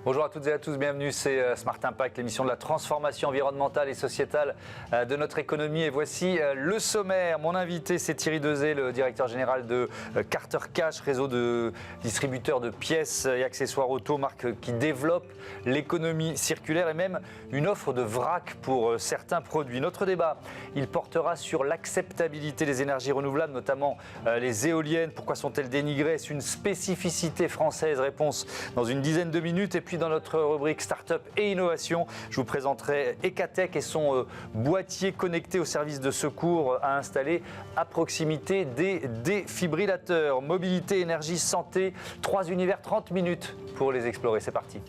Bonjour à toutes et à tous, bienvenue, c'est Smart Impact, l'émission de la transformation environnementale et sociétale de notre économie. Et voici le sommaire. Mon invité, c'est Thierry Dezay, le directeur général de Carter Cash, réseau de distributeurs de pièces et accessoires auto, marque qui développe l'économie circulaire et même une offre de vrac pour certains produits. Notre débat, il portera sur l'acceptabilité des énergies renouvelables, notamment les éoliennes. Pourquoi sont-elles dénigrées? Est-ce une spécificité française? Réponse dans une dizaine de minutes. Et puis dans notre rubrique Startup et Innovation, je vous présenterai Ecatech et son boîtier connecté au service de secours à installer à proximité des défibrillateurs. Mobilité, énergie, santé, 3 univers, 30 minutes pour les explorer. C'est parti.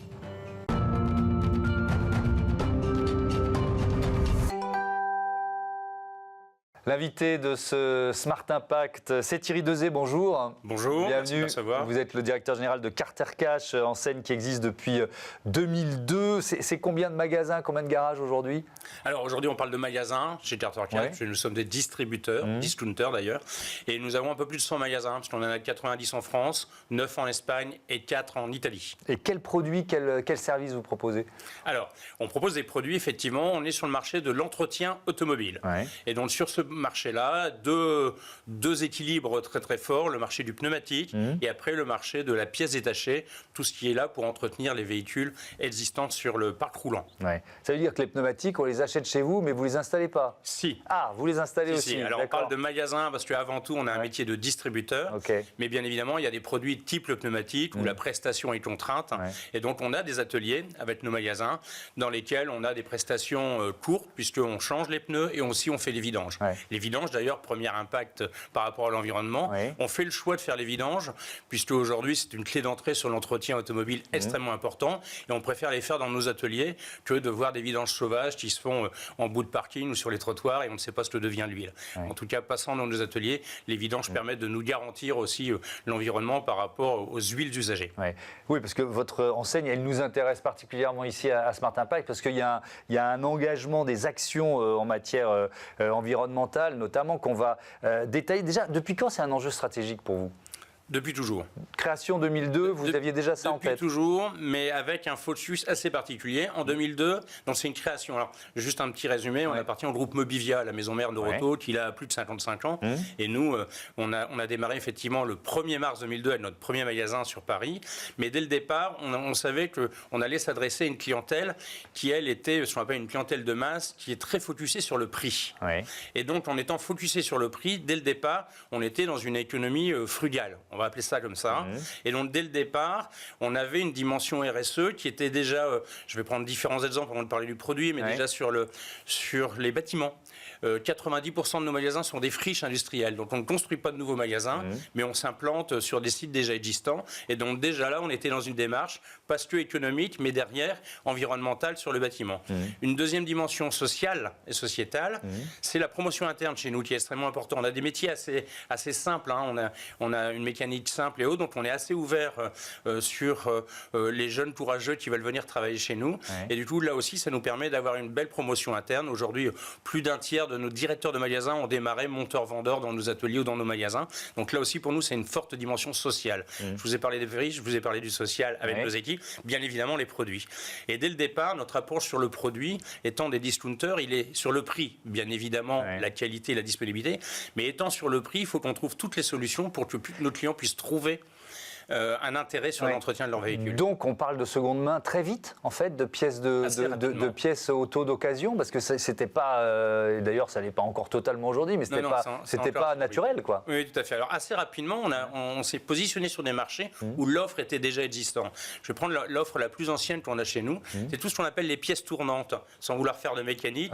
L'invité de ce Smart Impact, c'est Thierry Dezay, bonjour. Bonjour, bienvenue. Merci de recevoir. Vous êtes le directeur général de Carter Cash, enseigne qui existe depuis 2002. C'est combien de magasins, combien de garages aujourd'hui? Alors aujourd'hui, on parle de magasins chez Carter Cash, parce que nous sommes des distributeurs, discounters d'ailleurs, et nous avons un peu plus de 100 magasins, parce qu'on en a 90 en France, 9 en Espagne et 4 en Italie. Et quels produits, quels services vous proposez? Alors, on propose des produits, effectivement, on est sur le marché de l'entretien automobile. Et donc sur ce marché-là, deux équilibres très très forts, le marché du pneumatique et après le marché de la pièce détachée, tout ce qui est là pour entretenir les véhicules existants sur le parc roulant. Ça veut dire que les pneumatiques, on les achète chez vous, mais vous ne les installez pas? Si. Ah, vous les installez aussi. Alors on parle de magasin parce qu'avant tout, on a un métier de distributeur, mais bien évidemment, il y a des produits type le pneumatique où la prestation est contrainte. Et donc on a des ateliers avec nos magasins dans lesquels on a des prestations courtes puisqu'on change les pneus et aussi on fait les vidanges. Les vidanges, d'ailleurs, premier impact par rapport à l'environnement. On fait le choix de faire les vidanges, puisque aujourd'hui, c'est une clé d'entrée sur l'entretien automobile extrêmement important. Et on préfère les faire dans nos ateliers que de voir des vidanges sauvages qui se font en bout de parking ou sur les trottoirs et on ne sait pas ce que devient l'huile. En tout cas, passant dans nos ateliers, les vidanges permettent de nous garantir aussi l'environnement par rapport aux huiles usagées. Oui, parce que votre enseigne, elle nous intéresse particulièrement ici à Smart Impact, parce qu'il y a un engagement des actions en matière environnementale, notamment qu'on va détailler. Déjà, depuis quand c'est un enjeu stratégique pour vous? Depuis toujours. Création 2002, vous aviez déjà ça en tête? Depuis toujours, mais avec un focus assez particulier. En 2002, donc c'est une création. Alors, juste un petit résumé, on appartient au groupe Mobivia, la maison mère d'Oroto, qui a plus de 55 ans. Et nous, on a démarré effectivement le 1er mars 2002 avec notre premier magasin sur Paris. Mais dès le départ, on savait qu'on allait s'adresser à une clientèle qui, elle, était ce qu'on appelle une clientèle de masse, qui est très focusée sur le prix. Et donc, en étant focusé sur le prix, dès le départ, on était dans une économie frugale. On va appeler ça comme ça. Et donc, dès le départ, on avait une dimension RSE qui était déjà, je vais prendre différents exemples avant de parler du produit, mais déjà sur les bâtiments. 90% de nos magasins sont des friches industrielles. Donc, on ne construit pas de nouveaux magasins, mais on s'implante sur des sites déjà existants. Et donc, déjà là, on était dans une démarche, parce que économique, mais derrière, environnementale sur le bâtiment. Une deuxième dimension sociale et sociétale, c'est la promotion interne chez nous, qui est extrêmement importante. On a des métiers assez simples. On a une mécanique simple et autres, donc on est assez ouvert sur les jeunes courageux qui veulent venir travailler chez nous. Et du coup, là aussi, ça nous permet d'avoir une belle promotion interne. Aujourd'hui, plus d'un tiers de nos directeurs de magasins ont démarré monteurs-vendeurs dans nos ateliers ou dans nos magasins. Donc là aussi, pour nous, c'est une forte dimension sociale. Je vous ai parlé des friches, je vous ai parlé du social avec nos équipes, bien évidemment les produits. Et dès le départ, notre approche sur le produit, étant des discounters, il est sur le prix, bien évidemment, la qualité et la disponibilité, mais étant sur le prix, il faut qu'on trouve toutes les solutions pour que nos clients puissent trouver un intérêt sur l'entretien de leur véhicule. Donc on parle de seconde main très vite, en fait, de pièces de pièces auto d'occasion, parce que c'était pas, d'ailleurs ça n'est pas encore totalement aujourd'hui, mais c'était pas naturel, quoi. Oui, tout à fait. Alors assez rapidement, on s'est positionné sur des marchés où l'offre était déjà existante. Je vais prendre l'offre la plus ancienne qu'on a chez nous, c'est tout ce qu'on appelle les pièces tournantes, sans vouloir faire de mécanique.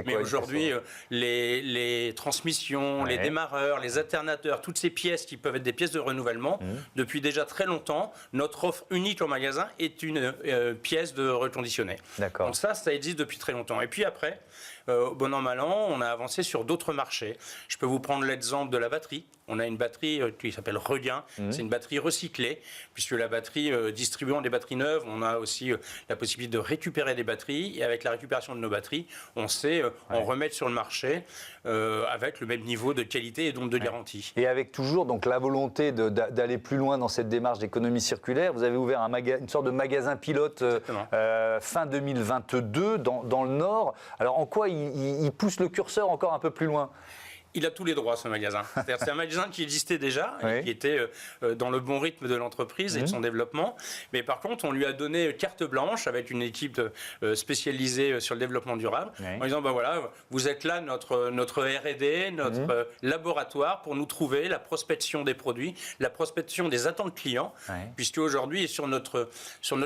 Mais aujourd'hui, les transmissions, les démarreurs, les alternateurs, toutes ces pièces qui peuvent être des pièces de renouvellement, depuis déjà très longtemps, notre offre unique en magasin est une pièce de reconditionné. Donc ça existe depuis très longtemps. Et puis après, bon an, mal an, on a avancé sur d'autres marchés. Je peux vous prendre l'exemple de la batterie. On a une batterie qui s'appelle Regain. C'est une batterie recyclée, puisque la batterie, distribuant des batteries neuves, on a aussi la possibilité de récupérer des batteries. Et avec la récupération de nos batteries, on sait en remettre sur le marché avec le même niveau de qualité et donc de garantie. Et avec toujours donc, la volonté d'aller plus loin dans cette démarche d'économie circulaire, vous avez ouvert une sorte de magasin pilote fin 2022 dans le Nord. Alors en quoi il pousse le curseur encore un peu plus loin ? Il a tous les droits, ce magasin. C'est un magasin qui existait déjà, et qui était dans le bon rythme de l'entreprise et de son développement. Mais par contre, on lui a donné carte blanche avec une équipe spécialisée sur le développement durable, en disant, voilà, vous êtes là, notre R&D, notre laboratoire, pour nous trouver la prospection des produits, la prospection des attentes clients, puisque aujourd'hui, sur notre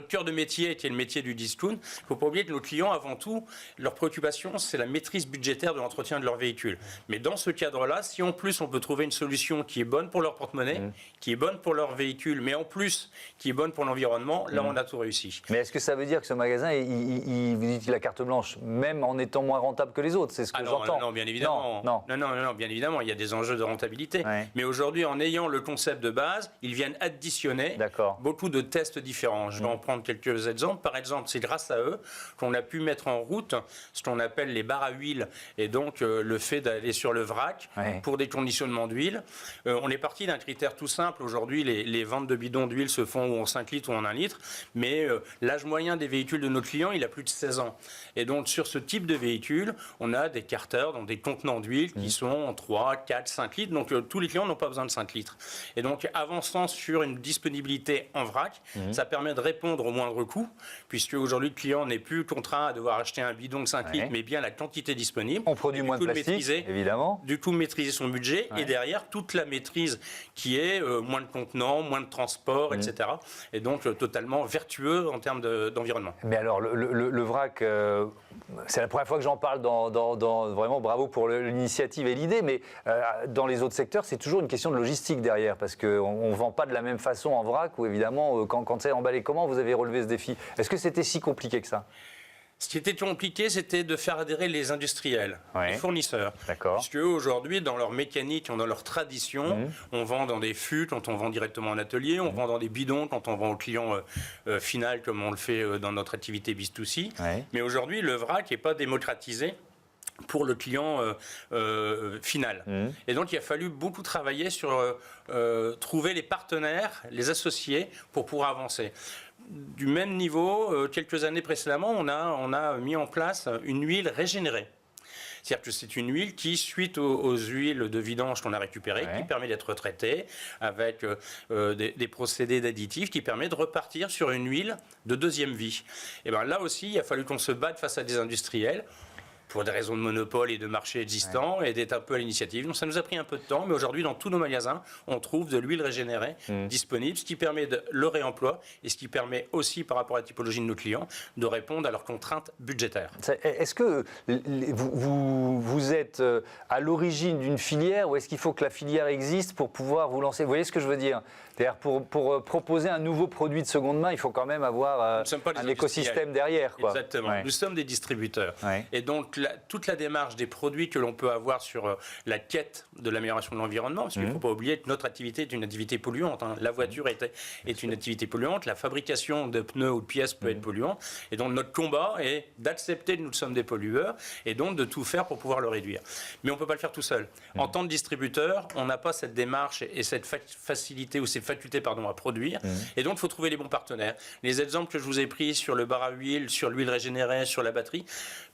cœur de métier, qui est le métier du discount, il ne faut pas oublier que nos clients, avant tout, leur préoccupation, c'est la maîtrise budgétaire de l'entretien de leur véhicule. Mais dans ce cadre-là, si en plus on peut trouver une solution qui est bonne pour leur porte-monnaie, qui est bonne pour leur véhicule, mais en plus qui est bonne pour l'environnement, là on a tout réussi. Mais est-ce que ça veut dire que ce magasin, il a la carte blanche, même en étant moins rentable que les autres? C'est ce que j'entends. Non, bien évidemment. Non, bien évidemment, il y a des enjeux de rentabilité. Mais aujourd'hui, en ayant le concept de base, ils viennent additionner beaucoup de tests différents. Je vais en prendre quelques exemples. Par exemple, c'est grâce à eux qu'on a pu mettre en route ce qu'on appelle les barres à huile, et donc le fait d'aller sur le vrac pour des conditionnements d'huile. On est parti d'un critère tout simple. Aujourd'hui, les ventes de bidons d'huile se font ou en 5 litres ou en 1 litre, mais l'âge moyen des véhicules de nos clients, il a plus de 16 ans. Et donc, sur ce type de véhicule, on a des carters, donc des contenants d'huile qui sont en 3, 4, 5 litres. Donc, tous les clients n'ont pas besoin de 5 litres. Et donc, avançant sur une disponibilité en vrac, ça permet de répondre au moindre coût, puisque aujourd'hui, le client n'est plus contraint à devoir acheter un bidon de 5 litres, mais bien la quantité disponible. On produit moins de plastique, évidemment. Du coup, maîtriser son budget et derrière, toute la maîtrise qui est moins de contenants, moins de transport, etc. Et donc, totalement vertueux en termes d'environnement. Mais alors, le vrac, c'est la première fois que j'en parle vraiment bravo pour l'initiative et l'idée, mais dans les autres secteurs, c'est toujours une question de logistique derrière, parce qu'on ne vend pas de la même façon en vrac, ou évidemment, quand c'est emballé, comment vous avez relevé ce défi? Est-ce que c'était si compliqué que ça? Ce qui était compliqué, c'était de faire adhérer les industriels, les fournisseurs. Puisque aujourd'hui, dans leur mécanique, dans leur tradition, on vend dans des fûts quand on vend directement en atelier, on vend dans des bidons quand on vend au client final, comme on le fait dans notre activité B2C. Mais aujourd'hui, le vrac n'est pas démocratisé pour le client final. Et donc, il a fallu beaucoup travailler sur trouver les partenaires, les associés, pour pouvoir avancer. Du même niveau, quelques années précédemment, on a mis en place une huile régénérée. C'est-à-dire que c'est une huile qui, suite aux huiles de vidange qu'on a récupérées, qui permet d'être traitée avec des procédés d'additifs qui permet de repartir sur une huile de deuxième vie. Et bien là aussi, il a fallu qu'on se batte face à des industriels pour des raisons de monopole et de marché existants, et d'être un peu à l'initiative. Donc ça nous a pris un peu de temps, mais aujourd'hui, dans tous nos magasins, on trouve de l'huile régénérée disponible, ce qui permet le réemploi, et ce qui permet aussi, par rapport à la typologie de nos clients, de répondre à leurs contraintes budgétaires. Est-ce que vous êtes à l'origine d'une filière, ou est-ce qu'il faut que la filière existe pour pouvoir vous lancer? Vous voyez ce que je veux dire? C'est-à-dire pour proposer un nouveau produit de seconde main, il faut quand même avoir un écosystème derrière. Exactement. Nous sommes des distributeurs. Et donc, toute la démarche des produits que l'on peut avoir sur la quête de l'amélioration de l'environnement, parce qu'il ne faut pas oublier que notre activité est une activité polluante. La voiture est une activité polluante, la fabrication de pneus ou de pièces peut être polluante. Et donc, notre combat est d'accepter que nous sommes des pollueurs et donc de tout faire pour pouvoir le réduire. Mais on ne peut pas le faire tout seul. En tant que distributeur, on n'a pas cette démarche et cette facilité ou ces facultés à produire. Et donc, il faut trouver les bons partenaires. Les exemples que je vous ai pris sur le bar à huile, sur l'huile régénérée, sur la batterie,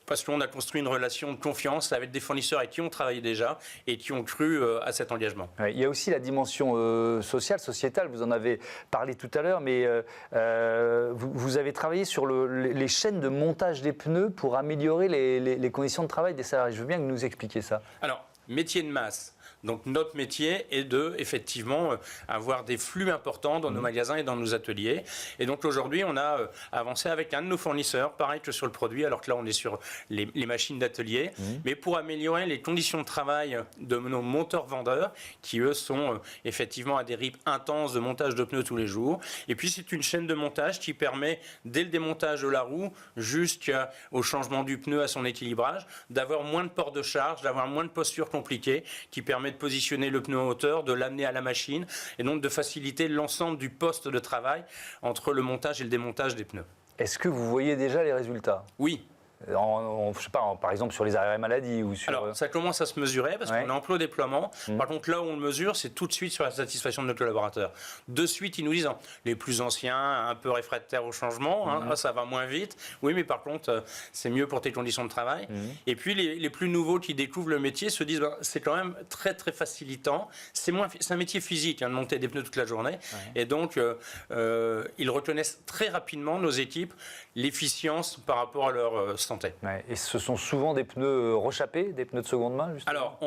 parce qu'on a construit une relation de confiance avec des fournisseurs avec qui on travaillait déjà et qui ont cru à cet engagement. Il y a aussi la dimension sociétale, vous en avez parlé tout à l'heure, mais vous avez travaillé sur les chaînes de montage des pneus pour améliorer les conditions de travail des salariés. Je veux bien que vous nous expliquiez ça. Alors, métier de masse. Donc notre métier est de effectivement avoir des flux importants dans nos magasins et dans nos ateliers. Et donc aujourd'hui, on a avancé avec un de nos fournisseurs, pareil que sur le produit, alors que là on est sur les machines d'atelier, mais pour améliorer les conditions de travail de nos monteurs-vendeurs, qui eux sont effectivement à des rythmes intenses de montage de pneus tous les jours. Et puis c'est une chaîne de montage qui permet, dès le démontage de la roue jusqu'au changement du pneu, à son équilibrage, d'avoir moins de ports de charge, d'avoir moins de postures compliquées, qui permet de positionner le pneu en hauteur, de l'amener à la machine et donc de faciliter l'ensemble du poste de travail entre le montage et le démontage des pneus. Est-ce que vous voyez déjà les résultats? Oui. Je sais pas, par exemple sur les arrêts maladie ou sur... Alors, ça commence à se mesurer parce qu'on est en plein déploiement. Par contre, là où on le mesure, c'est tout de suite sur la satisfaction de nos collaborateurs. De suite, ils nous disent, les plus anciens, un peu réfractaires au changement, ça va moins vite. Oui, mais par contre, c'est mieux pour tes conditions de travail. Et puis, les plus nouveaux qui découvrent le métier se disent, c'est quand même très, très facilitant. C'est un métier physique, de monter des pneus toute la journée. Et donc, ils reconnaissent très rapidement, nos équipes, l'efficience par rapport à leur santé. Ouais, et ce sont souvent des pneus rechappés, des pneus de seconde main, justement? Alors,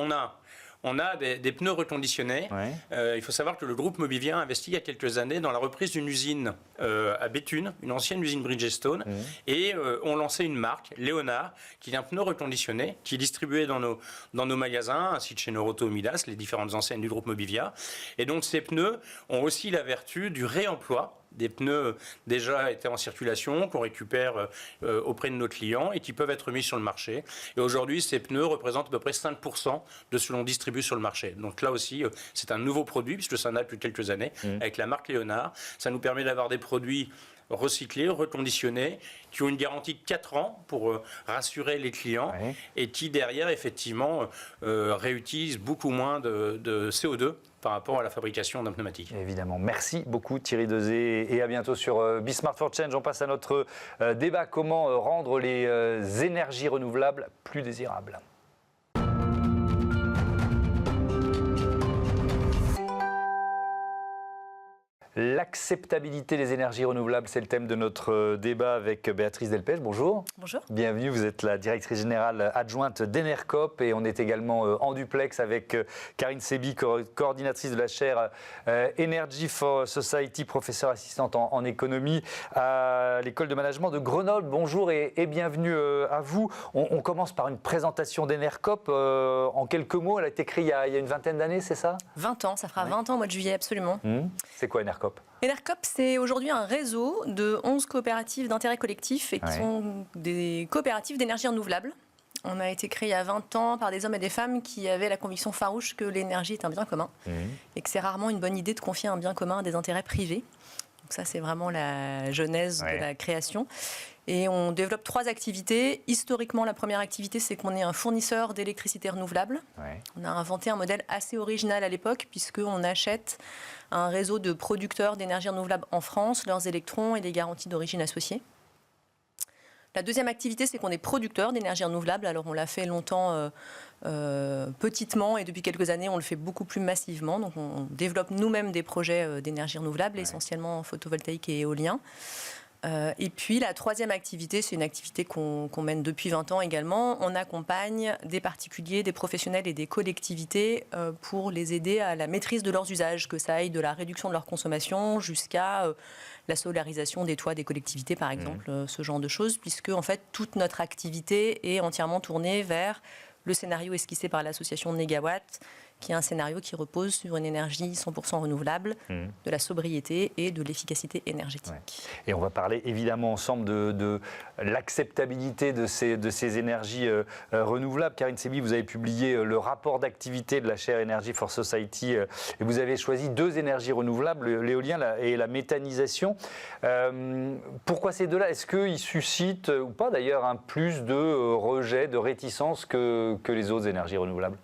on a des pneus reconditionnés. Il faut savoir que le groupe Mobivia a investi il y a quelques années dans la reprise d'une usine à Béthune, une ancienne usine Bridgestone, et ont lancé une marque, Léonard, qui est un pneu reconditionné, qui est distribué dans nos magasins, ainsi que chez Noroto, Midas, les différentes enseignes du groupe Mobivia. Et donc ces pneus ont aussi la vertu du réemploi des pneus déjà étaient en circulation, qu'on récupère auprès de nos clients et qui peuvent être mis sur le marché. Et aujourd'hui, ces pneus représentent à peu près 5% de ce que l'on distribue sur le marché. Donc là aussi, c'est un nouveau produit, puisque ça en a depuis quelques années, avec la marque Léonard. Ça nous permet d'avoir des produits recyclés, reconditionnés, qui ont une garantie de 4 ans pour rassurer les clients et qui, derrière, effectivement, réutilisent beaucoup moins de CO2 par rapport à la fabrication d'un pneumatique. Évidemment. Merci beaucoup Thierry Dezé et à bientôt sur Be Smart for Change. On passe à notre débat, comment rendre les énergies renouvelables plus désirables. L'acceptabilité des énergies renouvelables, c'est le thème de notre débat avec Béatrice Delpech. Bonjour. Bonjour. Bienvenue, vous êtes la directrice générale adjointe d'Enercop et on est également en duplex avec Karine Sebi, coordinatrice de la chaire Energy for Society, professeure assistante en économie à l'école de management de Grenoble. Bonjour et bienvenue à vous. On commence par une présentation d'Enercop. En quelques mots, elle a été créée il y a une vingtaine d'années, c'est ça? 20 ans, ça fera 20 ans au mois de juillet, absolument. C'est quoi Enercop? Enercop, c'est aujourd'hui un réseau de 11 coopératives d'intérêt collectif et qui sont des coopératives d'énergie renouvelable. On a été créé il y a 20 ans par des hommes et des femmes qui avaient la conviction farouche que l'énergie est un bien commun et que c'est rarement une bonne idée de confier un bien commun à des intérêts privés. Donc ça, c'est vraiment la genèse de la création. Et on développe 3 activités. Historiquement, la première activité, c'est qu'on est un fournisseur d'électricité renouvelable. On a inventé un modèle assez original à l'époque, puisqu'on achète un réseau de producteurs d'énergie renouvelable en France, leurs électrons et les garanties d'origine associées. La deuxième activité, c'est qu'on est producteur d'énergie renouvelable. Alors, on l'a fait longtemps petitement et depuis quelques années, on le fait beaucoup plus massivement. Donc, on développe nous-mêmes des projets d'énergie renouvelable, essentiellement photovoltaïque et éolien. Et puis la troisième activité, c'est une activité qu'on mène depuis 20 ans également. On accompagne des particuliers, des professionnels et des collectivités pour les aider à la maîtrise de leurs usages, que ça aille de la réduction de leur consommation jusqu'à la solarisation des toits des collectivités, par exemple, ce genre de choses, puisque en fait toute notre activité est entièrement tournée vers le scénario esquissé par l'association Négawatt, qui est un scénario qui repose sur une énergie 100% renouvelable, de la sobriété et de l'efficacité énergétique. Et on va parler évidemment ensemble de l'acceptabilité de ces énergies renouvelables. Karine Sebi, vous avez publié le rapport d'activité de la chaire Energy for Society et vous avez choisi 2 énergies renouvelables, l'éolien et la méthanisation. Pourquoi ces 2-là? Est-ce qu'ils suscitent, ou pas d'ailleurs, un plus de rejet, de réticence que les autres énergies renouvelables?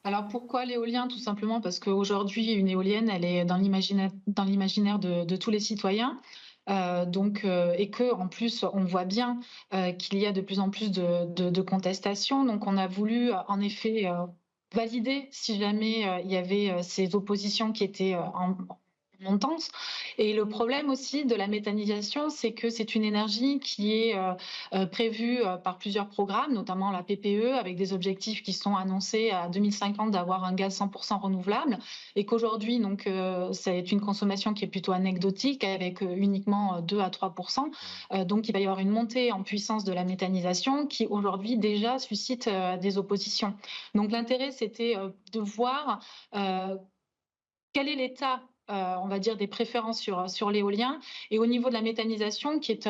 Alors pourquoi l'éolien? Tout simplement parce qu'aujourd'hui, une éolienne, elle est dans l'imaginaire de tous les citoyens. Et que en plus, on voit bien qu'il y a de plus en plus de contestations. Donc on a voulu en effet valider si jamais il y avait ces oppositions qui étaient montante. Et le problème aussi de la méthanisation, c'est que c'est une énergie qui est prévue par plusieurs programmes, notamment la PPE, avec des objectifs qui sont annoncés à 2050 d'avoir un gaz 100% renouvelable, et qu'aujourd'hui, donc, c'est une consommation qui est plutôt anecdotique, avec uniquement 2 à 3%. Donc, il va y avoir une montée en puissance de la méthanisation qui, aujourd'hui, déjà suscite des oppositions. Donc, l'intérêt, c'était de voir quel est l'état, on va dire, des préférences sur l'éolien, et au niveau de la méthanisation, qui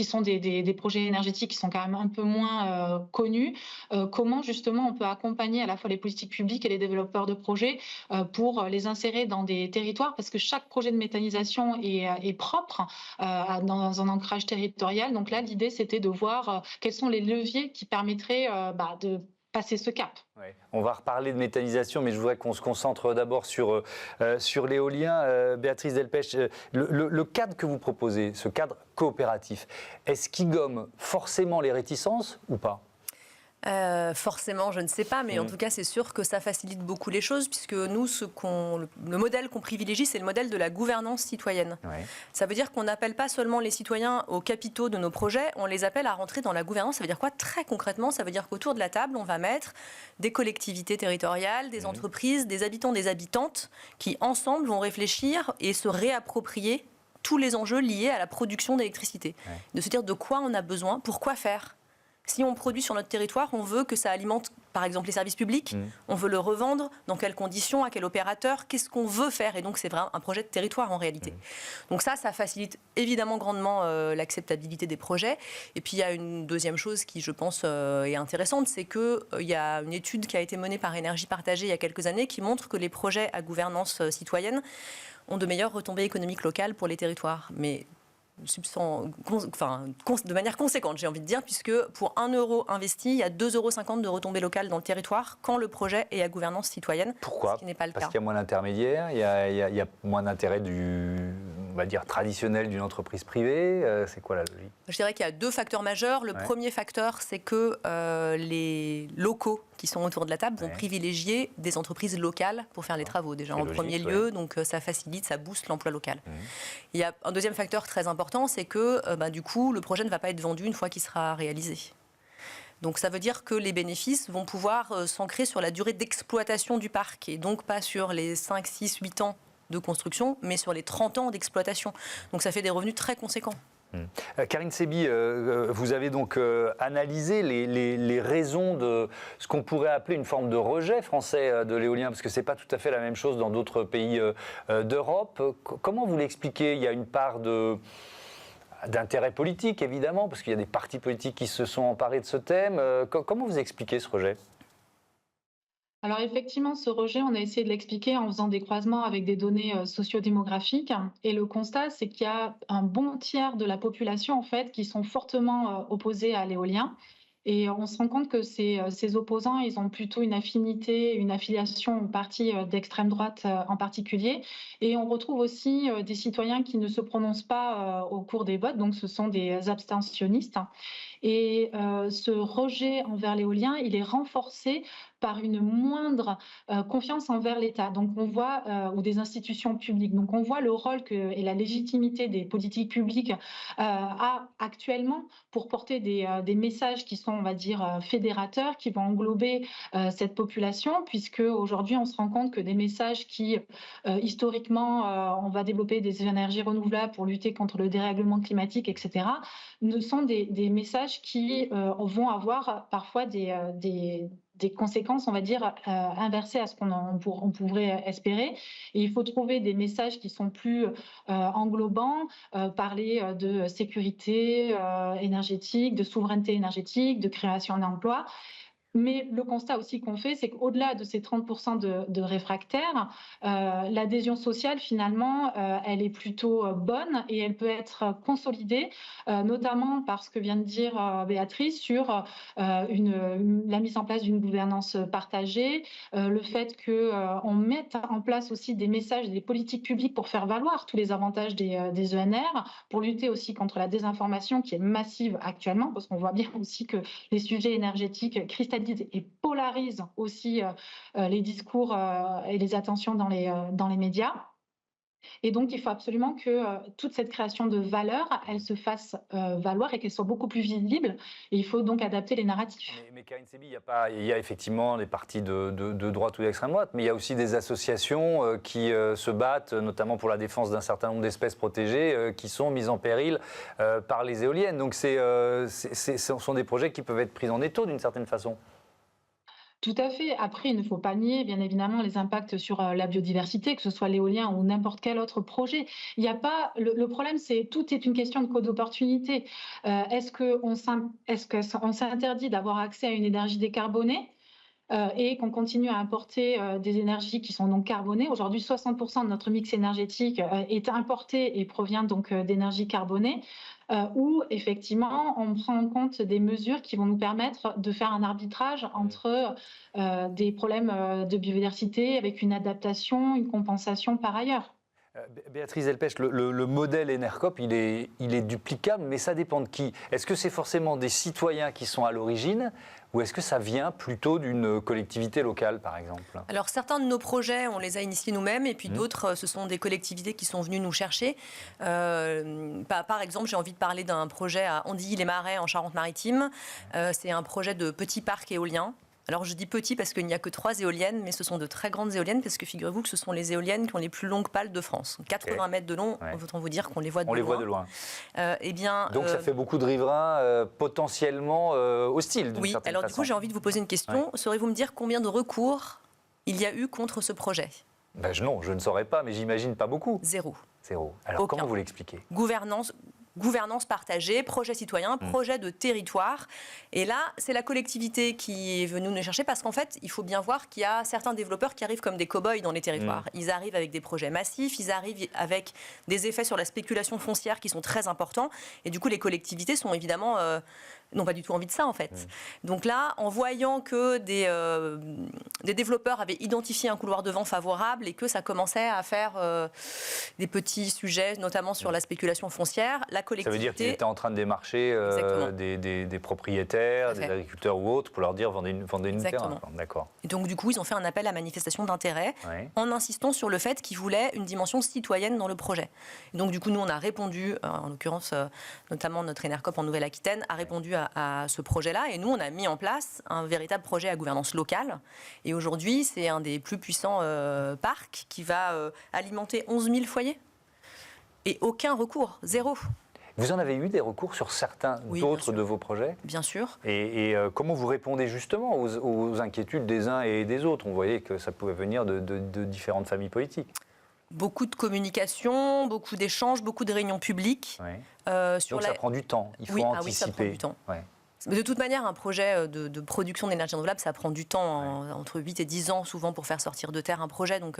sont des projets énergétiques qui sont quand même un peu moins connus, comment justement on peut accompagner à la fois les politiques publiques et les développeurs de projets pour les insérer dans des territoires, parce que chaque projet de méthanisation est propre dans un ancrage territorial. Donc là, l'idée, c'était de voir quels sont les leviers qui permettraient de passer ce cap. Ouais. On va reparler de méthanisation, mais je voudrais qu'on se concentre d'abord sur l'éolien. Béatrice Delpech, le cadre que vous proposez, ce cadre coopératif, est-ce qu'il gomme forcément les réticences ou pas ? Forcément, je ne sais pas, mais en tout cas, c'est sûr que ça facilite beaucoup les choses, puisque nous, le modèle qu'on privilégie, c'est le modèle de la gouvernance citoyenne. Ouais. Ça veut dire qu'on n'appelle pas seulement les citoyens aux capitaux de nos projets, on les appelle à rentrer dans la gouvernance. Ça veut dire quoi ? Très concrètement, ça veut dire qu'autour de la table, on va mettre des collectivités territoriales, des entreprises, des habitants, des habitantes, qui ensemble vont réfléchir et se réapproprier tous les enjeux liés à la production d'électricité. Ouais. De se dire de quoi on a besoin, pourquoi faire. Si on produit sur notre territoire, on veut que ça alimente, par exemple, les services publics, on veut le revendre, dans quelles conditions, à quel opérateur, qu'est-ce qu'on veut faire ? Et donc, c'est vraiment un projet de territoire, en réalité. Donc ça facilite évidemment grandement l'acceptabilité des projets. Et puis, il y a une deuxième chose qui, je pense, est intéressante, c'est qu'il y a une étude qui a été menée par Énergie Partagée il y a quelques années qui montre que les projets à gouvernance citoyenne ont de meilleures retombées économiques locales pour les territoires. Mais de manière conséquente, j'ai envie de dire, puisque pour 1 euro investi, il y a 2,50 € de retombées locales dans le territoire quand le projet est à gouvernance citoyenne. Pourquoi ? Ce qui n'est pas le cas. Parce qu'il y a moins d'intermédiaires, il y a moins d'intérêt on va dire, traditionnel d'une entreprise privée. C'est quoi la logique ? Je dirais qu'il y a 2 facteurs majeurs. Le premier facteur, c'est que les locaux qui sont autour de la table vont privilégier des entreprises locales pour faire les travaux, déjà en premier lieu. Donc ça facilite, ça booste l'emploi local. Il y a un deuxième facteur très important, c'est que du coup, le projet ne va pas être vendu une fois qu'il sera réalisé. Donc ça veut dire que les bénéfices vont pouvoir s'ancrer sur la durée d'exploitation du parc, et donc pas sur les 5, 6, 8 ans de construction, mais sur les 30 ans d'exploitation. Donc ça fait des revenus très conséquents. Karine Sebi, vous avez donc analysé les raisons de ce qu'on pourrait appeler une forme de rejet français de l'éolien, parce que ce n'est pas tout à fait la même chose dans d'autres pays d'Europe. Comment vous l'expliquez ? Il y a une part d'intérêt politique, évidemment, parce qu'il y a des partis politiques qui se sont emparés de ce thème. Comment vous expliquez ce rejet ? Alors effectivement, ce rejet, on a essayé de l'expliquer en faisant des croisements avec des données sociodémographiques. Et le constat, c'est qu'il y a un bon tiers de la population, en fait, qui sont fortement opposés à l'éolien. Et on se rend compte que ces opposants, ils ont plutôt une affinité, une affiliation au parti d'extrême droite en particulier. Et on retrouve aussi des citoyens qui ne se prononcent pas au cours des votes, donc ce sont des abstentionnistes. Et ce rejet envers l'éolien, il est renforcé par une moindre confiance envers l'État, donc on voit, ou des institutions publiques. Donc on voit le rôle et la légitimité des politiques publiques a actuellement pour porter des messages qui sont, on va dire, fédérateurs, qui vont englober cette population, puisque aujourd'hui on se rend compte que des messages qui, historiquement, on va développer des énergies renouvelables pour lutter contre le dérèglement climatique, etc., ne sont des messages qui vont avoir parfois des conséquences, on va dire, inversées à ce qu'on pourrait espérer. Et il faut trouver des messages qui sont plus englobants, parler de sécurité énergétique, de souveraineté énergétique, de création d'emplois. Mais le constat aussi qu'on fait, c'est qu'au-delà de ces 30% de réfractaires, l'adhésion sociale, finalement, elle est plutôt bonne et elle peut être consolidée, notamment par ce que vient de dire Béatrice sur la mise en place d'une gouvernance partagée, le fait qu'on mette en place aussi des messages, des politiques publiques pour faire valoir tous les avantages des ENR, pour lutter aussi contre la désinformation qui est massive actuellement, parce qu'on voit bien aussi que les sujets énergétiques cristallisent et polarise aussi les discours et les attentions dans les médias. Et donc, il faut absolument que toute cette création de valeur, elle se fasse valoir et qu'elle soit beaucoup plus visible. Et il faut donc adapter les narratifs. Mais Karine Sebi, il y a effectivement des partis de droite ou d'extrême droite, mais il y a aussi des associations qui se battent, notamment pour la défense d'un certain nombre d'espèces protégées, qui sont mises en péril par les éoliennes. Donc ce sont des projets qui peuvent être pris en étau d'une certaine façon. Tout à fait. Après, il ne faut pas nier, bien évidemment, les impacts sur la biodiversité, que ce soit l'éolien ou n'importe quel autre projet. Il n'y a pas. Le problème, c'est tout est une question de coût d'opportunité. Est-ce qu'on s'interdit d'avoir accès à une énergie décarbonée et qu'on continue à importer des énergies qui sont donc carbonées? Aujourd'hui, 60% de notre mix énergétique est importé et provient donc d'énergie carbonée. Où effectivement on prend en compte des mesures qui vont nous permettre de faire un arbitrage entre des problèmes de biodiversité avec une adaptation, une compensation par ailleurs. Béatrice Delpech, le modèle Enercop, il est duplicable, mais ça dépend de qui. Est-ce que c'est forcément des citoyens qui sont à l'origine ou est-ce que ça vient plutôt d'une collectivité locale, par exemple? Alors, certains de nos projets, on les a initiés nous-mêmes, et puis d'autres, ce sont des collectivités qui sont venues nous chercher. Par exemple, j'ai envie de parler d'un projet à Andilly-les-Marais, en Charente-Maritime. C'est un projet de petit parc éolien. Alors, je dis petit parce qu'il n'y a que 3 éoliennes, mais ce sont de très grandes éoliennes, parce que figurez-vous que ce sont les éoliennes qui ont les plus longues pales de France. 80 mètres de long, autant vous dire qu'on les voit de loin. On les voit de loin. Eh bien, donc ça fait beaucoup de riverains potentiellement hostiles, d'une certaine alors façon. du coup, j'ai envie de vous poser une question. Saurez-vous me dire combien de recours il y a eu contre ce projet? Non, je ne saurais pas, mais j'imagine pas beaucoup. Zéro. Alors, comment vous l'expliquez? Gouvernance partagée, projet citoyen, projet de territoire. Et là, c'est la collectivité qui est venue nous chercher parce qu'en fait, il faut bien voir qu'il y a certains développeurs qui arrivent comme des cow-boys dans les territoires. Ils arrivent avec des projets massifs, ils arrivent avec des effets sur la spéculation foncière qui sont très importants. Et du coup, les collectivités sont évidemment... n'ont pas du tout envie de ça, en fait. Donc là, en voyant que des développeurs avaient identifié un couloir de vent favorable et que ça commençait à faire des petits sujets, notamment sur la spéculation foncière, la collectivité... Ça veut dire qu'ils étaient en train de démarcher des propriétaires, des agriculteurs ou autres, pour leur dire vendez une terrain. D'accord. Et donc, du coup, ils ont fait un appel à manifestation d'intérêt en insistant sur le fait qu'ils voulaient une dimension citoyenne dans le projet. Et donc, du coup, nous, on a répondu, en l'occurrence, notamment notre Enercop en Nouvelle-Aquitaine, a répondu à ce projet-là. Et nous, on a mis en place un véritable projet à gouvernance locale. Et aujourd'hui, c'est un des plus puissants parcs qui va alimenter 11 000 foyers. Et aucun recours, zéro. Vous en avez eu des recours sur certains d'autres de vos projets? Bien sûr. Et comment vous répondez justement aux inquiétudes des uns et des autres? On voyait que ça pouvait venir de différentes familles politiques. Beaucoup de communication, beaucoup d'échanges, beaucoup de réunions publiques. Donc ça prend du temps, il faut anticiper. Oui, ça prend du temps. De toute manière, un projet de production d'énergie renouvelable, ça prend du temps, entre 8 et 10 ans souvent pour faire sortir de terre un projet. Donc,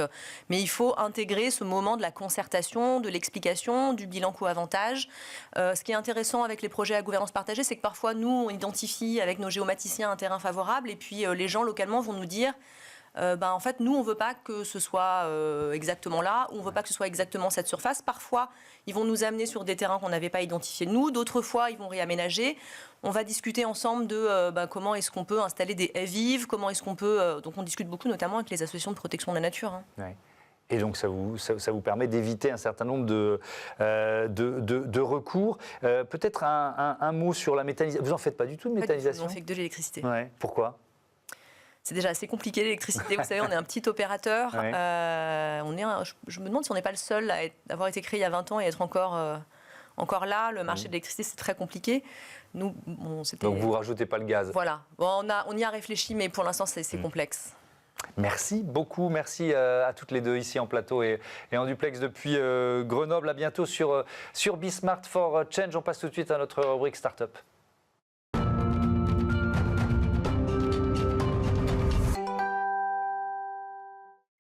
mais il faut intégrer ce moment de la concertation, de l'explication, du bilan coût-avantage. Ce qui est intéressant avec les projets à gouvernance partagée, c'est que parfois, nous, on identifie avec nos géomaticiens un terrain favorable et puis les gens localement vont nous dire en fait, nous, on ne veut pas que ce soit exactement là, ou on ne veut pas que ce soit exactement cette surface. Parfois, ils vont nous amener sur des terrains qu'on n'avait pas identifiés nous. D'autres fois, ils vont réaménager. On va discuter ensemble de comment est-ce qu'on peut installer des haies vives, comment est-ce qu'on peut... donc, on discute beaucoup, notamment avec les associations de protection de la nature. Et donc, ça vous permet d'éviter un certain nombre de recours. Peut-être un mot sur la méthanisation. Vous n'en faites pas du tout de méthanisation? On ne fait que de l'électricité. Pourquoi? C'est déjà assez compliqué l'électricité. Vous savez, on est un petit opérateur. Je me demande si on n'est pas le seul à avoir été créé il y a 20 ans et être encore là. Le marché de l'électricité, c'est très compliqué. Nous, donc vous ne rajoutez pas le gaz? Voilà. On y a réfléchi, mais pour l'instant, c'est complexe. Merci beaucoup. Merci à toutes les deux ici en plateau et en duplex depuis Grenoble. À bientôt sur Be Smart for Change. On passe tout de suite à notre rubrique Startup.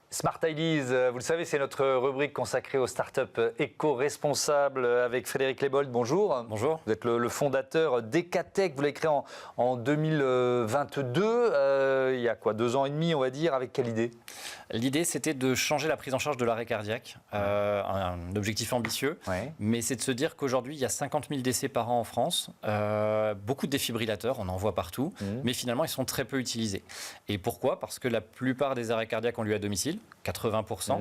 Smart Ideas, vous le savez, c'est notre rubrique consacrée aux startups éco-responsables avec Frédéric Lebold. Bonjour. Bonjour. Vous êtes le fondateur d'Ecatech. Vous l'avez créé en 2022. Il y a 2 ans et demi, on va dire. Avec quelle idée? L'idée, c'était de changer la prise en charge de l'arrêt cardiaque. Un objectif ambitieux. Mais c'est de se dire qu'aujourd'hui, il y a 50 000 décès par an en France. Beaucoup de défibrillateurs, on en voit partout. Mais finalement, ils sont très peu utilisés. Et pourquoi? Parce que la plupart des arrêts cardiaques ont lieu à domicile. 80%,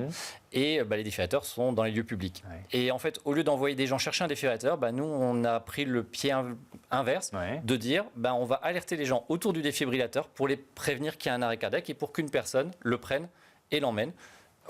et les défibrillateurs sont dans les lieux publics. Ouais. Et en fait, au lieu d'envoyer des gens chercher un défibrillateur, nous, on a pris le pied inverse de dire on va alerter les gens autour du défibrillateur pour les prévenir qu'il y a un arrêt cardiaque et pour qu'une personne le prenne et l'emmène.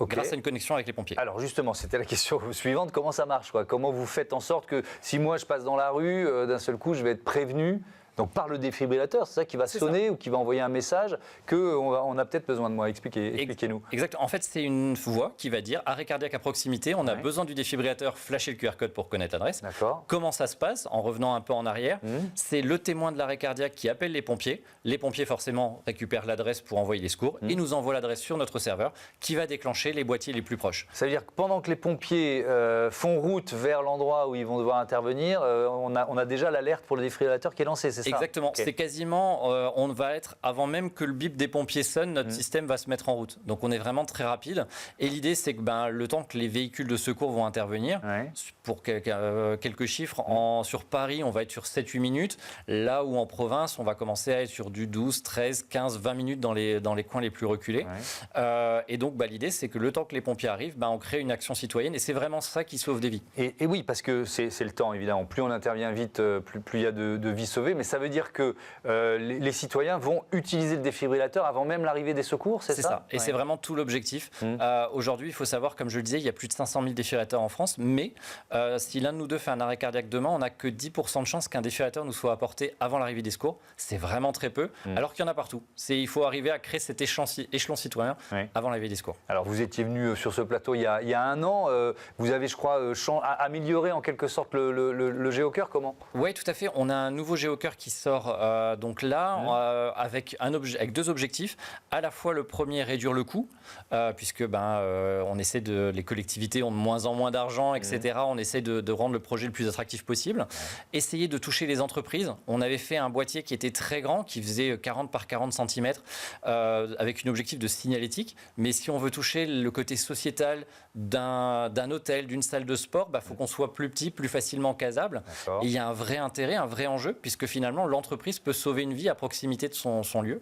Grâce à une connexion avec les pompiers. Alors justement, c'était la question suivante. Comment ça marche, quoi? Comment vous faites en sorte que si moi je passe dans la rue, d'un seul coup, je vais être prévenu donc par le défibrillateur, c'est ça qui va sonner ou qui va envoyer un message qu'on a peut-être besoin de moi. Expliquez-nous. Exact. En fait, c'est une voix qui va dire arrêt cardiaque à proximité. On a besoin du défibrillateur. Flasher le QR code pour connaître l'adresse. Comment ça se passe? En revenant un peu en arrière, c'est le témoin de l'arrêt cardiaque qui appelle les pompiers. Les pompiers, forcément, récupèrent l'adresse pour envoyer les secours et nous envoient l'adresse sur notre serveur qui va déclencher les boîtiers les plus proches. Ça veut dire que pendant que les pompiers font route vers l'endroit où ils vont devoir intervenir, on a déjà l'alerte pour le défibrillateur qui est lancé, c'est ça? Exactement. Okay. C'est quasiment, on va être, avant même que le bip des pompiers sonne, notre système va se mettre en route. Donc on est vraiment très rapide. Et l'idée, c'est que le temps que les véhicules de secours vont intervenir, pour quelques chiffres, sur Paris, on va être sur 7-8 minutes. Là où en province, on va commencer à être sur du 12, 13, 15, 20 minutes dans les coins les plus reculés. Et donc l'idée, c'est que le temps que les pompiers arrivent, on crée une action citoyenne. Et c'est vraiment ça qui sauve des vies. Et oui, parce que c'est le temps, évidemment. Plus on intervient vite, plus il y a de vies sauvées. Mais ça veut dire que les citoyens vont utiliser le défibrillateur avant même l'arrivée des secours, c'est ça? C'est ça. Et c'est vraiment tout l'objectif. Aujourd'hui, il faut savoir, comme je le disais, il y a plus de 500 000 défibrillateurs en France. Mais si l'un de nous deux fait un arrêt cardiaque demain, on n'a que 10% de chance qu'un défibrillateur nous soit apporté avant l'arrivée des secours. C'est vraiment très peu, alors qu'il y en a partout. Il faut arriver à créer cet échelon citoyen avant l'arrivée des secours. Alors, vous étiez venu sur ce plateau il y a un an. Vous avez, je crois, amélioré en quelque sorte le géocœur. Comment? Oui, tout à fait. On a un nouveau géocœur qui sort donc là avec deux objectifs. À la fois, le premier, réduire le coût, puisque on essaie les collectivités ont de moins en moins d'argent, etc. On essaie de rendre le projet le plus attractif possible. Essayer de toucher les entreprises. On avait fait un boîtier qui était très grand, qui faisait 40 par 40 cm, avec un objectif de signalétique. Mais si on veut toucher le côté sociétal d'un hôtel, d'une salle de sport, faut qu'on soit plus petit, plus facilement casable. Et il y a un vrai intérêt, un vrai enjeu, puisque finalement l'entreprise peut sauver une vie à proximité de son lieu.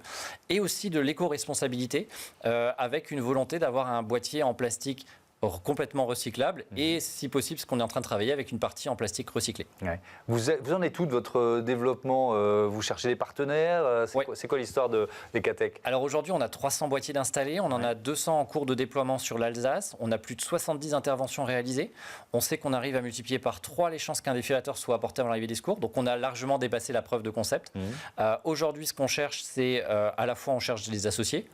Et aussi de l'éco-responsabilité, avec une volonté d'avoir un boîtier en plastique complètement recyclable et si possible ce qu'on est en train de travailler avec une partie en plastique recyclé. Vous en êtes où de votre développement? Vous cherchez des partenaires? C'est quoi l'histoire d'Ecatech? Alors aujourd'hui on a 300 boîtiers d'installés, on en a 200 en cours de déploiement sur l'Alsace, on a plus de 70 interventions réalisées, on sait qu'on arrive à multiplier par 3 les chances qu'un défibrillateur soit apporté avant l'arrivée des secours, donc on a largement dépassé la preuve de concept. Aujourd'hui ce qu'on cherche c'est à la fois on cherche des associés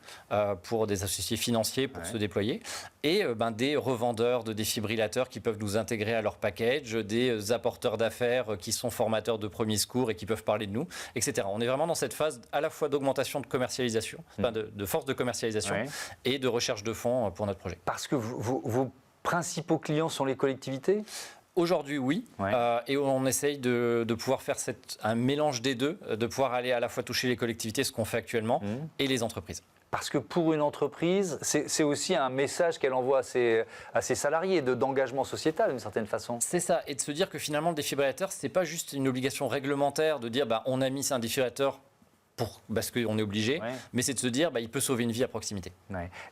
pour des associés financiers pour se déployer et des revendeurs de défibrillateurs qui peuvent nous intégrer à leur package, des apporteurs d'affaires qui sont formateurs de premiers secours et qui peuvent parler de nous, etc. On est vraiment dans cette phase à la fois d'augmentation de commercialisation, de force de commercialisation et de recherche de fonds pour notre projet. Parce que vos principaux clients sont les collectivités? Aujourd'hui, oui. Et on essaye de pouvoir faire un mélange des deux, de pouvoir aller à la fois toucher les collectivités, ce qu'on fait actuellement, et les entreprises. Parce que pour une entreprise, c'est aussi un message qu'elle envoie à ses salariés d'engagement sociétal d'une certaine façon. C'est ça, et de se dire que finalement le défibrillateur, ce n'est pas juste une obligation réglementaire de dire on a mis un défibrillateur parce qu'on est obligé, mais c'est de se dire il peut sauver une vie à proximité.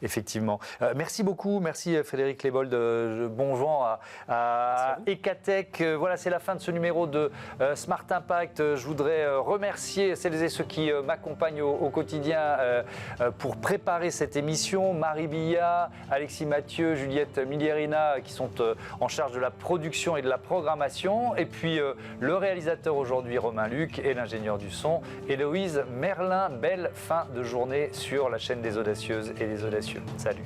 Effectivement. Merci beaucoup, merci Frédéric Lebold. Bon vent à Ecatech. Voilà, c'est la fin de ce numéro de Smart Impact. Je voudrais remercier celles et ceux qui m'accompagnent au quotidien pour préparer cette émission. Marie Billat, Alexis Mathieu, Juliette Milierina qui sont en charge de la production et de la programmation. Et puis le réalisateur aujourd'hui, Romain Luc, et l'ingénieur du son, Héloïse Merlin. Belle fin de journée sur la chaîne des audacieuses et des audacieux. Salut.